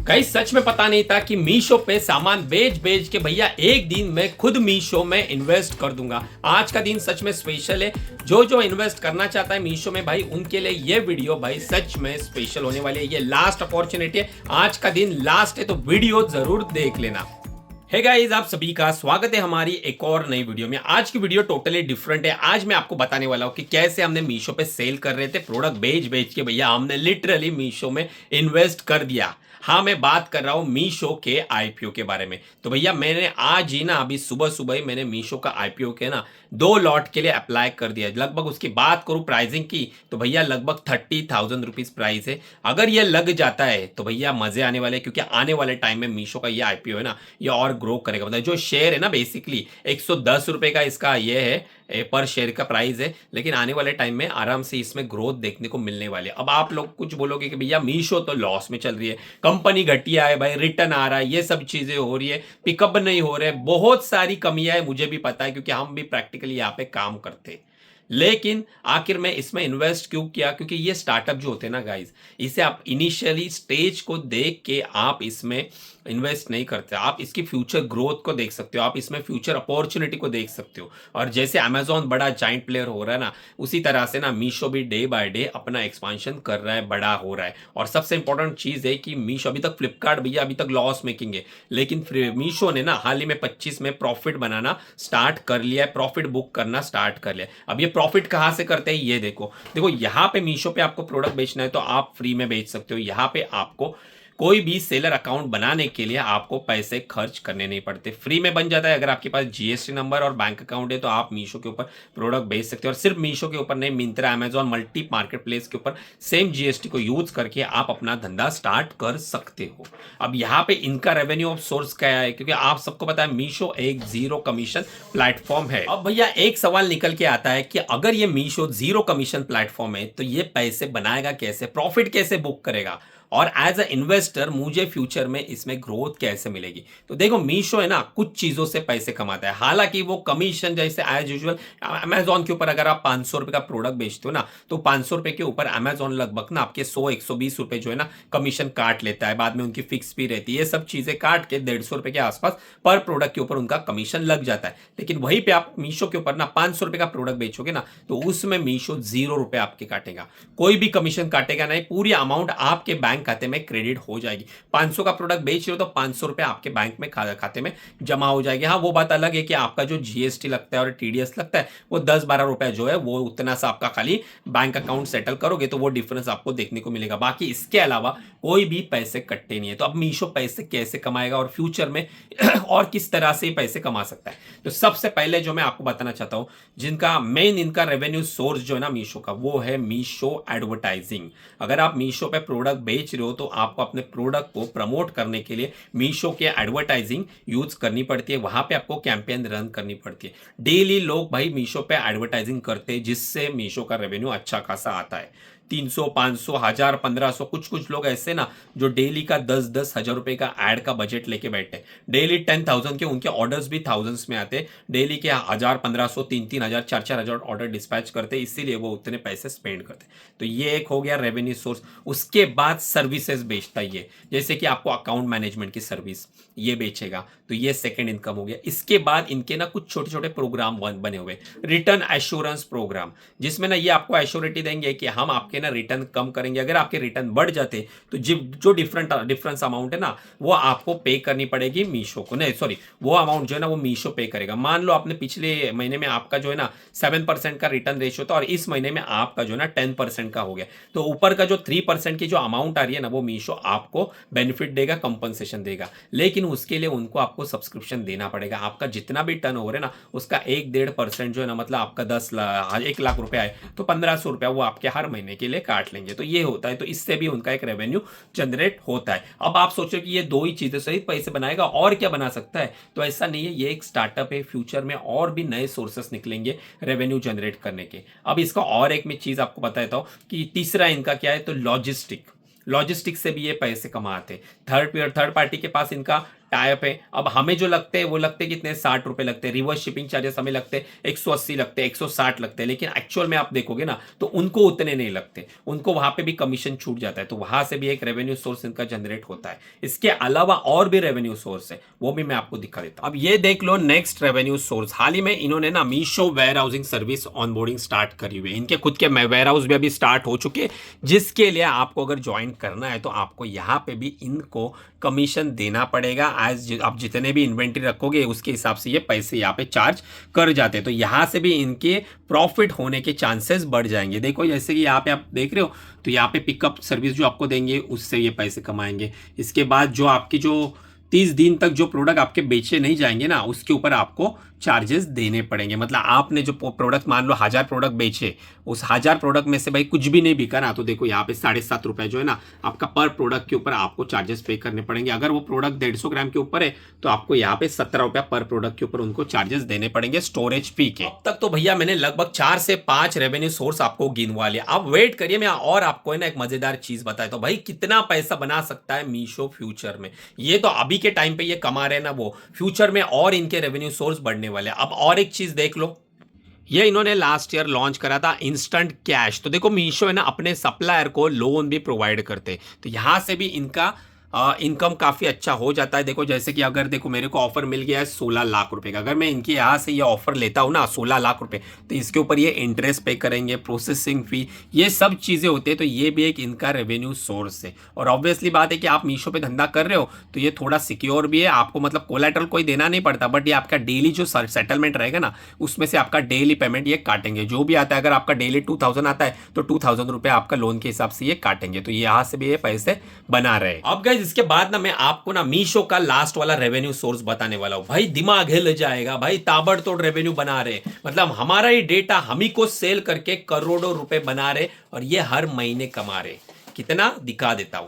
कई सच में पता नहीं था कि मीशो पे सामान बेच बेच के भैया एक दिन में खुद मीशो में इन्वेस्ट कर दूंगा। आज का दिन सच में स्पेशल है। जो जो इन्वेस्ट करना चाहता है मीशो में भाई उनके लिए ये वीडियो भाई सच में स्पेशल होने वाली है। ये लास्ट अपॉर्चुनिटी है, आज का दिन लास्ट है, तो वीडियो जरूर देख लेना। हे गाइस, आप सभी का स्वागत है हमारी एक और नई वीडियो में। आज की वीडियो टोटली डिफरेंट है। आज मैं आपको बताने वाला हूं कि कैसे हमने मीशो पे सेल कर रहे थे प्रोडक्ट बेच बेच के भैया हमने लिटरली मीशो में इन्वेस्ट कर दिया। हाँ, मैं बात कर रहा हूं मीशो के आईपीओ के बारे में। तो भैया मैंने आज ही ना अभी सुबह सुबह ही मैंने मीशो का आईपीओ के ना 2 लॉट के लिए अप्लाई कर दिया। लगभग उसकी बात करूं प्राइसिंग की तो भैया लगभग 30,000 रुपीज प्राइस है। अगर ये लग जाता है तो भैया मजे आने वाले, क्योंकि आने वाले टाइम में मीशो का ये आईपीओ है ना ये और ग्रो करेगा। मतलब जो शेयर है ना बेसिकली 110 रुपए का इसका ये है पर शेयर का प्राइस है, लेकिन आने वाले टाइम में आराम से इसमें ग्रोथ देखने को मिलने वाली है। अब आप लोग कुछ बोलोगे कि भैया मीशो तो लॉस में चल रही है, कंपनी घटिया है भाई, रिटर्न आ रहा है, ये सब चीजें हो रही है, पिकअप नहीं हो रहे, बहुत सारी कमियां है, मुझे भी पता है क्योंकि हम भी प्रैक्टिकली यहाँ पे काम करते हैं। लेकिन आखिर में इसमें इन्वेस्ट क्यों किया? क्योंकि ये स्टार्टअप जो होते हैं ना गाइस, इसे आप इनिशियली स्टेज को देख के आप इसमें इन्वेस्ट नहीं करते, आप इसकी फ्यूचर ग्रोथ को देख सकते हो, आप इसमें फ्यूचर अपॉर्चुनिटी को देख सकते हो। और जैसे अमेजॉन बड़ा जाइंट प्लेयर हो रहा है ना, उसी तरह से ना मीशो भी डे बाय डे अपना एक्सपांशन कर रहा है, बड़ा हो रहा है। और सबसे इंपॉर्टेंट चीज है कि मीशो अभी तक, फ्लिपकार्ट भैया अभी तक लॉस मेकिंग है, लेकिन मीशो ने ना हाल ही में 25 में प्रॉफिट बनाना स्टार्ट कर लिया है, प्रॉफिट बुक करना स्टार्ट कर लिया। अब ये प्रॉफिट कहां से करते हैं ये देखो। देखो यहाँ पे मीशो पे आपको प्रोडक्ट बेचना है तो आप फ्री में बेच सकते हो। यहाँ पे आपको कोई भी सेलर अकाउंट बनाने के लिए आपको पैसे खर्च करने नहीं पड़ते, फ्री में बन जाता है। अगर आपके पास जीएसटी नंबर और बैंक अकाउंट है तो आप मीशो के ऊपर प्रोडक्ट बेच सकते हो। और सिर्फ मीशो के ऊपर नहीं, Myntra, Amazon, multi market place के ऊपर सेम जीएसटी को यूज करके आप अपना धंधा स्टार्ट कर सकते हो। अब यहाँ पे इनका रेवेन्यू ऑफ सोर्स क्या है? क्योंकि आप सबको पता है मीशो एक जीरो कमीशन प्लेटफॉर्म है। अब भैया एक सवाल निकल के आता है कि अगर ये मीशो जीरो कमीशन प्लेटफॉर्म है तो ये पैसे बनाएगा कैसे, प्रॉफिट कैसे बुक करेगा, और एज अ इन्वेस्टर मुझे फ्यूचर में इसमें ग्रोथ कैसे मिलेगी? तो देखो मीशो है ना कुछ चीजों से पैसे कमाता है। हालांकि वो कमीशन जैसे एज यूजुअल अमेजॉन के ऊपर अगर आप 500 रुपए का प्रोडक्ट बेचते हो ना तो 500 रुपए के ऊपर अमेजॉन लगभग ना आपके 100-120 रुपए जो है ना कमीशन काट लेता है। बाद में उनकी फिक्स भी रहती है, ये सब चीजें काट के 150 रुपए के आसपास पर प्रोडक्ट के ऊपर उनका कमीशन लग जाता है। लेकिन वहीं पे आप मीशो के ऊपर ना 500 रुपए का प्रोडक्ट बेचोगे ना तो उसमें मीशो 0 रुपए आपके काटेगा, कोई भी कमीशन काटेगा नहीं, पूरी अमाउंट आपके बैंक खाते में क्रेडिट हो जाएगी। 500 का प्रोडक्ट बेच रहे हो तो 500 रुपए आपके बैंक में खाते में जमा हो जाएगी। हाँ, वो बात अलग है कि आपका जो जीएसटी लगता है और टीडीएस लगता है वो 10-12 रुपए जो है वो उतना सा आपका खाली बैंक अकाउंट सेटल करोगे तो वो डिफरेंस आपको देखने को मिलेगा। बाकी इसके अलावा कोई भी पैसे कटते नहीं है। तो अब मीशो पैसे कैसे कमाएगा और फ्यूचर में और किस तरह से पैसे कमा सकता है? तो सबसे पहले जो मैं आपको बताना चाहता हूं, जिनका मेन इनका रेवेन्यू सोर्स जो है ना मीशो का, वो है मीशो एडवर्टाइजिंग। अगर आप मीशो पे प्रोडक्ट बेच रहे हो तो आपको अपने प्रोडक्ट को प्रमोट करने के लिए मीशो के एडवर्टाइजिंग यूज करनी पड़ती है, वहां पे आपको कैंपेन रन करनी पड़ती है। डेली लोग भाई मीशो पे एडवर्टाइजिंग करते हैं जिससे मीशो का रेवेन्यू अच्छा खासा आता है। 300, 500, 1000, 1500, कुछ कुछ लोग ऐसे ना जो डेली का 10-10 हजार रुपए का एड का बजट लेके बैठे, डेली 10,000 के उनके ऑर्डर्स भी थाउजेंड्स में आते, डेली के 1000, 1500, 3-3 हजार, 4-4 हजार ऑर्डर डिस्पैच करते, इसीलिए वो उतने पैसे स्पेंड करते। तो ये एक हो गया रेवेन्यू सोर्स। उसके बाद सर्विसेज बेचता है ये, जैसे कि आपको अकाउंट मैनेजमेंट की सर्विस ये बेचेगा, तो ये सेकेंड इनकम हो गया। इसके बाद इनके ना कुछ छोटे छोटे प्रोग्राम बने हुए, रिटर्न एश्योरेंस प्रोग्राम, जिसमें ना ये आपको एश्योरिटी देंगे कि हम आपके ना रिटर्न कम करेंगे। अगर आपके रिटर्न बढ़ जाते तो जो डिफरेंस अमाउंट है ना वो आपको पे करनी पड़ेगी मीशो को, नहीं सॉरी, वो अमाउंट जो है ना वो मीशो पे करेगा। मान लो आपने पिछले महीने में आपका जो है ना 7% का रिटर्न रेशियो था और इस महीने में आपका जो है ना 10% का हो गया, तो ऊपर का जो 3% की जो अमाउंट आ रही है ना वो मीशो आपको बेनिफिट देगा, कंपनसेशन देगा। लेकिन उसके लिए उनको आपको सब्सक्रिप्शन देना पड़ेगा। आपका जितना भी टर्न ओवर है ना उसका 1-1.5% जो है ना, मतलब आपका 1 लाख रुपए आए तो 1500 रुपया वो आपके हर महीने के लिए काट लेंगे। तो ये होता है, तो इससे भी उनका एक रेवेन्यू जनरेट होता है। अब आप सोचो कि ये दो ही चीजें सहित पैसे बनाएगा और क्या बना सकता है? तो ऐसा नहीं है, ये एक स्टार्टअप है, फ्यूचर में और भी नए सोर्सेस निकलेंगे रेवेन्यू जनरेट करने के। अब इसका और एक मैं चीज आपको बताता हूं कि तीसरा इनका क्या है, तो लॉजिस्टिक से भी ये पैसे कमाते। थर्ड पार्टी के पास इनका टाइप है। अब हमें जो लगते हैं वो लगते हैं कितने 60 रुपए लगते हैं, रिवर्स शिपिंग चार्जेस हमें लगते हैं 180 लगते हैं, 160 लगते हैं, लेकिन एक्चुअल में आप देखोगे ना तो उनको उतने नहीं लगते, उनको वहां पे भी कमीशन छूट जाता है, तो वहां से भी एक रेवेन्यू सोर्स इनका जनरेट होता है। इसके अलावा और भी रेवेन्यू सोर्स है, वो भी मैं आपको दिखा देता हूं। अब ये देख लो नेक्स्ट रेवेन्यू सोर्स, हाल ही में इन्होंने ना Meesho warehousing service onboarding start करी हुई है, इनके खुद के वेयर हाउस भी अभी स्टार्ट हो चुके हैं, जिसके लिए आपको अगर ज्वाइन करना है तो आपको यहाँ पे भी इनको कमीशन देना पड़ेगा। एज आप जितने भी इन्वेंट्री रखोगे उसके हिसाब से ये पैसे यहाँ पे चार्ज कर जाते हैं, तो यहाँ से भी इनके प्रॉफिट होने के चांसेस बढ़ जाएंगे। देखो जैसे कि यहाँ पे आप देख रहे हो, तो यहाँ पे पिकअप सर्विस जो आपको देंगे उससे ये पैसे कमाएंगे। इसके बाद जो आपकी जो 30 दिन तक जो प्रोडक्ट आपके बेचे नहीं जाएंगे ना, उसके ऊपर आपको चार्जेस देने पड़ेंगे। मतलब आपने जो प्रोडक्ट मान लो 1000 प्रोडक्ट बेचे, उस 1000 प्रोडक्ट में से भाई कुछ भी नहीं बिका ना, तो देखो यहाँ पे 7.5 रुपए जो है ना आपका पर प्रोडक्ट के ऊपर आपको चार्जेस पे करने पड़ेंगे। अगर वो प्रोडक्ट 150 ग्राम के ऊपर है तो आपको यहाँ पे 17 रुपया पर प्रोडक्ट के ऊपर उनको चार्जेस देने पड़ेंगे स्टोरेज फी के। अब तक तो भैया मैंने लगभग 4 से 5 रेवेन्यू सोर्स आपको गिनवा लिया। अब वेट करिए, मैं और आपको ना एक मजेदार चीज बताया, तो भाई कितना पैसा बना सकता है मीशो फ्यूचर में। ये तो अभी के टाइम पे ये कमा रहे हैं ना, वो फ्यूचर में और इनके रेवेन्यू सोर्स बढ़ने वाले। अब और एक चीज देख लो, ये इन्होंने लास्ट ईयर लॉन्च करा था इंस्टेंट कैश। तो देखो मीशो है ना अपने सप्लायर को लोन भी प्रोवाइड करते, तो यहां से भी इनका इनकम काफ़ी अच्छा हो जाता है। देखो जैसे कि अगर देखो मेरे को ऑफर मिल गया है 16 लाख रुपए का, अगर मैं इनके यहाँ से ये ऑफर लेता हूँ ना 16 लाख रुपए, तो इसके ऊपर ये इंटरेस्ट पे करेंगे, प्रोसेसिंग फी, ये सब चीज़ें होती है, तो ये भी एक इनका रेवेन्यू सोर्स है। और ऑब्वियसली बात है कि आप मीशो पे धंधा कर रहे हो तो ये थोड़ा सिक्योर भी है, आपको मतलब कोलेटरल कोई देना नहीं पड़ता, बट ये आपका डेली जो सेटलमेंट रहेगा ना उसमें से आपका डेली पेमेंट ये काटेंगे, जो भी आता है। अगर आपका डेली 2000 आता है तो 2000 रुपये आपका लोन के हिसाब से ये काटेंगे, तो यहाँ से भी ये पैसे बना रहे। अब गाइस इसके बाद ना मैं आपको ना मीशो का लास्ट वाला रेवेन्यू सोर्स बताने वाला हूं। भाई दिमाग हिल जाएगा, भाई ताबड़तोड़ रेवेन्यू बना रहे, मतलब हमारा ही डेटा हम ही को सेल करके करोड़ों रुपए बना रहे, और ये हर महीने कमा रहे। कितना दिखा देता हूं,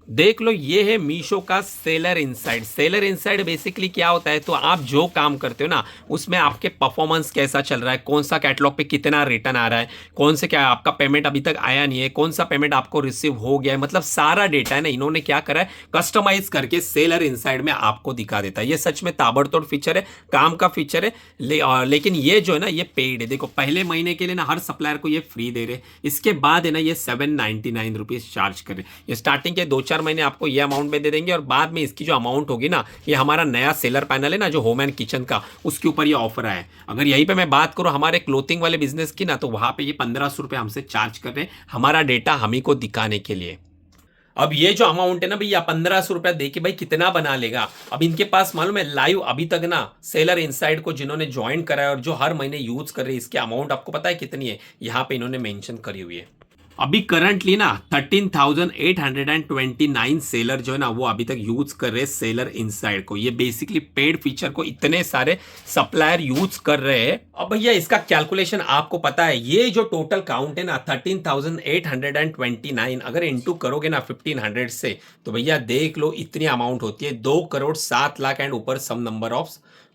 देख लो। ये है मीशो का seller inside. Seller inside basically क्या होता है, तो आप जो काम करते हो ना उसमें आपके परफॉर्मेंस कैसा चल रहा है, कौन सा कैटलॉग पे कितना रिटर्न आ रहा है, कौन से क्या आपका पेमेंट अभी तक आया नहीं है, कौन सा पेमेंट आपको रिसीव हो गया है, मतलब सारा डेटा है ना इन्होंने क्या करा है कस्टमाइज करके सेलर इनसाइड में आपको दिखा देता है। ये सच में ताबड़तोड़ फीचर है, काम का फीचर है, लेकिन ये जो है ना ये पेड है। देखो पहले महीने के लिए ना हर सप्लायर को ये फ्री दे रहे, इसके बाद है ना ये 799 रुपीज चार्ज कर रहे। ये स्टार्टिंग के 2-4 महीने आपको ये अमाउंट में दे देंगे, और बाद में इसकी जो अमाउंट होगी ना, ये हमारा नया सेलर पैनल है ना जो होम एंड किचन का, उसके ऊपर ये ऑफर आया है। अगर यहीं पे मैं बात करूं हमारे क्लोथिंग वाले बिजनेस की ना, तो वहां पे ये 1500 रुपये हमसे चार्ज कर रहे हैं हमारा डेटा हम ही को दिखाने के लिए। अब ये जो अमाउंट है ना भैया 1500 रुपया दे के भाई कितना बना लेगा। अब इनके पास मालूम है लाइव अभी तक ना सेलर इनसाइड को जिन्होंने ज्वाइन करा है और जो हर महीने यूज कर रहे हैं, इसकी अमाउंट आपको पता है कितनी है, यहाँ पे इन्होंने मेंशन करी हुई है। अभी करंटली ना 13,829 सेलर जो है ना वो अभी तक यूज कर रहे हैं सेलर इनसाइड को। ये बेसिकली पेड फीचर को इतने सारे सप्लायर यूज कर रहे हैं। अब भैया इसका कैलकुलेशन आपको पता है, ये जो टोटल काउंट है ना 13,829 अगर इंटू करोगे ना 1500 से, तो भैया देख लो इतनी अमाउंट होती है 2,07,00,000 एंड ऊपर सम नंबर ऑफ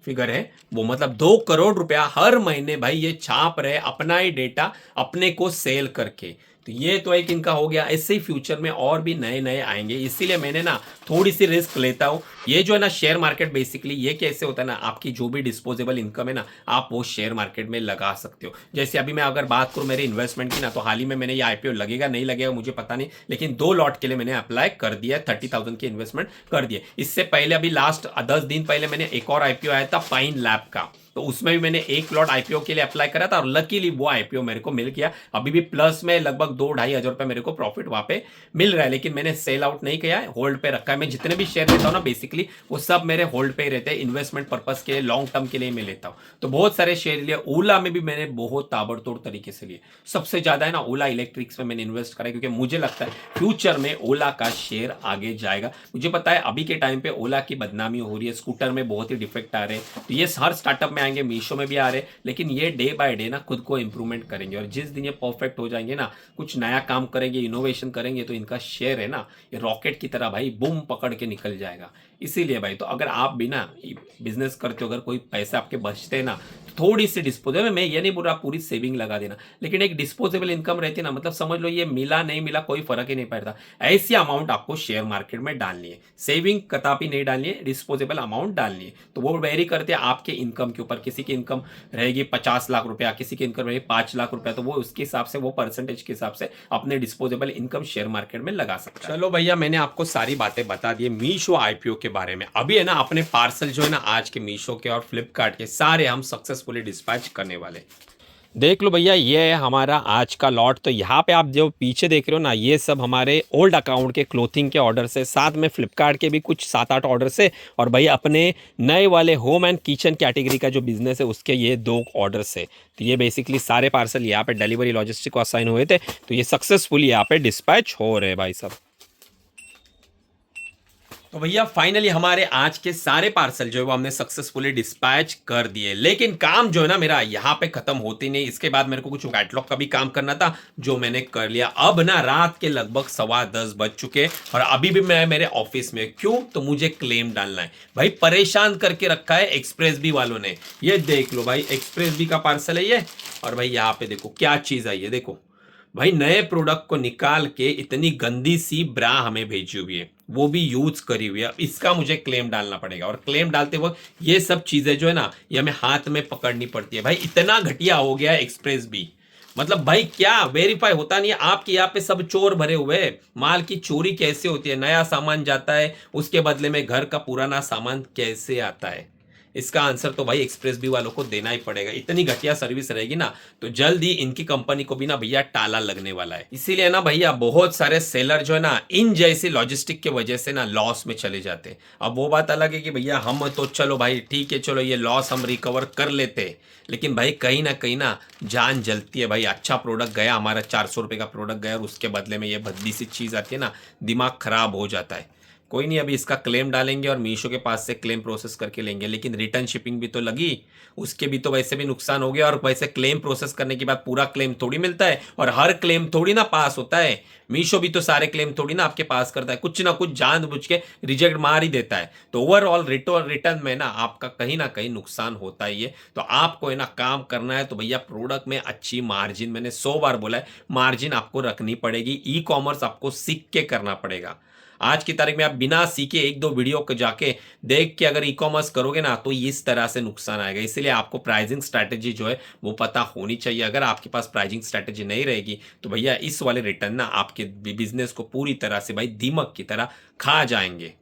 फिगर है वो, मतलब 2 करोड़ रुपया हर महीने भाई ये छाप रहे अपना ही डेटा अपने को सेल करके। तो ये तो एक इनका हो गया। ऐसे ही फ्यूचर में और भी नए नए आएंगे, इसीलिए मैंने ना थोड़ी सी रिस्क लेता हूँ। ये जो है ना शेयर मार्केट बेसिकली ये कैसे होता है ना, आपकी जो भी डिस्पोजेबल इनकम है ना आप वो शेयर मार्केट में लगा सकते हो। जैसे अभी मैं अगर बात करूँ मेरे इन्वेस्टमेंट की ना, तो हाल ही में मैंने ये IPO लगेगा नहीं लगेगा मुझे पता नहीं, लेकिन 2 लॉट के लिए मैंने अप्लाई कर दिया, 30,000 की इन्वेस्टमेंट कर दिया। इससे पहले अभी लास्ट 10 दिन पहले मैंने एक और IPO आया था पाइन लैब का, तो उसमें भी मैंने 1 लॉट IPO के लिए अप्लाई करा था और लकीली वो IPO मेरे को मिल गया। अभी भी प्लस में लगभग 2-2.5 हजार रुपए मेरे को प्रॉफिट वहां पे मिल रहा है, लेकिन मैंने सेल आउट नहीं किया है, होल्ड पे रखा है। मैं जितने भी शेयर लेता हूँ ना बेसिकली वो सब मेरे होल्ड पे ही रहते हैं, इन्वेस्टमेंट पर्पस के लिए लॉन्ग टर्म के लिए मैं लेता हूँ। तो बहुत सारे शेयर लिए, ओला में भी मैंने बहुत ताबड़तोड़ तरीके से लिए। सबसे ज्यादा है ना ओला इलेक्ट्रिक्स में मैंने इन्वेस्ट करा, क्योंकि मुझे लगता है फ्यूचर में ओला का शेयर आगे जाएगा। मुझे पता है अभी के टाइम पे ओला की बदनामी हो रही है, स्कूटर में बहुत ही डिफेक्ट आ रहे हैं, तो ये हर स्टार्टअप में आएंगे, मीशो में भी आ रहे, लेकिन ये डे बाय डे ना खुद को इंप्रूवमेंट करेंगे, और जिस दिन ये परफेक्ट हो जाएंगे ना, कुछ नया काम करेंगे, इनोवेशन करेंगे, तो इनका शेयर है ना ये रॉकेट की तरह भाई बूम पकड़ के निकल जाएगा। इसीलिए भाई तो अगर आप भी ना बिजनेस करते हो, अगर कोई पैसे आपके बचते हैं ना, थोड़ी सी डिस्पोजेबल, मैं ये नहीं बोल रहा पूरी सेविंग लगा देना, लेकिन एक डिस्पोजेबल इनकम रहती ना, मतलब समझ लो ये मिला नहीं मिला कोई फर्क ही नहीं पड़ता, ऐसी अमाउंट आपको शेयर मार्केट में डालनी है। सेविंग कदापि नहीं डालनी है, डिस्पोजेबल अमाउंट डालनी है। तो वो वेरी करते हैं आपके इनकम के ऊपर, किसी की इनकम रहेगी 50 लाख रुपया, किसी की इनकम रहेगी 5 लाख रुपया, तो वो उसके हिसाब से, वो परसेंटेज के हिसाब से अपने डिस्पोजेबल इनकम शेयर मार्केट में लगा सकता है। चलो भैया, मैंने आपको सारी बातें बता दी मीशो आईपीओ के बारे में। अभी है ना अपने पार्सल जो है ना आज के मीशो के और फ्लिपकार्ट के सारे हम सक्सेसफुली डिस्पैच करने वाले। देख लो भैया, ये है हमारा आज का लॉट। तो यहाँ पे आप जो पीछे देख रहे हो ना, ये सब हमारे ओल्ड अकाउंट के क्लोथिंग के ऑर्डर से, साथ में फ्लिपकार्ट के भी कुछ 7-8 ऑर्डर से, और भाई अपने नए वाले होम एंड किचन कैटेगरी का जो बिजनेस है उसके ये 2 ऑर्डर से। तो ये बेसिकली सारे पार्सल यहाँ पे डिलीवरी लॉजिस्टिक को असाइन हुए थे, तो ये सक्सेसफुली यहाँ पे डिस्पैच हो रहे हैं भाई सब। तो भैया फाइनली हमारे आज के सारे पार्सल जो है वो हमने सक्सेसफुली डिस्पैच कर दिए, लेकिन काम जो है ना मेरा यहाँ पे खत्म होती नहीं। इसके बाद मेरे को कुछ कैटलॉग का भी काम करना था जो मैंने कर लिया। अब ना रात के लगभग 10:15 बज चुके और अभी भी मैं मेरे ऑफिस में। क्यों? तो मुझे क्लेम डालना है भाई। परेशान करके रखा है एक्सप्रेस बी वालों ने। ये देख लो भाई, एक्सप्रेस बी का पार्सल है ये। और भाई यहाँ पे देखो क्या चीज आई है, देखो भाई नए प्रोडक्ट को निकाल के इतनी गंदी सी ब्रा हमें भेजी हुई है, वो भी यूज करी हुई है। अब इसका मुझे क्लेम डालना पड़ेगा, और क्लेम डालते वक्त ये सब चीजें जो है ना ये हमें हाथ में पकड़नी पड़ती है। भाई इतना घटिया हो गया है एक्सप्रेस भी, मतलब भाई क्या वेरीफाई होता नहीं है। आपके यहाँ पे सब चोर भरे हुए हैं। माल की चोरी कैसे होती है? नया सामान जाता है, उसके बदले में घर का पुराना सामान कैसे आता है? इसका आंसर तो भाई एक्सप्रेस बी वालों को देना ही पड़ेगा। इतनी घटिया सर्विस रहेगी ना तो जल्द ही इनकी कंपनी को भी ना भैया ताला लगने वाला है। इसीलिए ना भैया बहुत सारे सेलर जो है ना इन जैसी लॉजिस्टिक की वजह से ना लॉस में चले जाते हैं। अब वो बात अलग है कि भैया हम तो चलो भाई ठीक है, चलो ये लॉस हम रिकवर कर लेते हैं, लेकिन भाई कहीं ना जान जलती है भाई। अच्छा प्रोडक्ट गया हमारा, 400 रुपये का प्रोडक्ट गया और उसके बदले में ये भद्दी सी चीज़ आती है ना, दिमाग खराब हो जाता है। कोई नहीं, अभी इसका क्लेम डालेंगे और मीशो के पास से क्लेम प्रोसेस करके लेंगे, लेकिन रिटर्न शिपिंग भी तो लगी, उसके भी तो वैसे भी नुकसान हो गया। और वैसे क्लेम प्रोसेस करने के बाद पूरा क्लेम थोड़ी मिलता है, और हर क्लेम थोड़ी ना पास होता है। मीशो भी तो सारे क्लेम थोड़ी ना आपके पास करता है, कुछ ना कुछ जानबूझ के रिजेक्ट मार ही देता है। तो ओवरऑल रिटर्न में ना आपका कहीं ना कहीं नुकसान होता ही है। तो आपको है ना काम करना है तो भैया प्रोडक्ट में अच्छी मार्जिन, मैंने 100 बार बोला है मार्जिन आपको रखनी पड़ेगी। ई कॉमर्स आपको सीख के करना पड़ेगा। आज की तारीख में आप बिना सीखे 1-2 वीडियो को जाके देख के अगर ई कॉमर्स करोगे ना तो इस तरह से नुकसान आएगा। इसलिए आपको प्राइसिंग स्ट्रैटेजी जो है वो पता होनी चाहिए। अगर आपके पास प्राइसिंग स्ट्रैटेजी नहीं रहेगी तो भैया इस वाले रिटर्न ना आपके बिजनेस को पूरी तरह से भाई दीमक की तरह खा जाएंगे।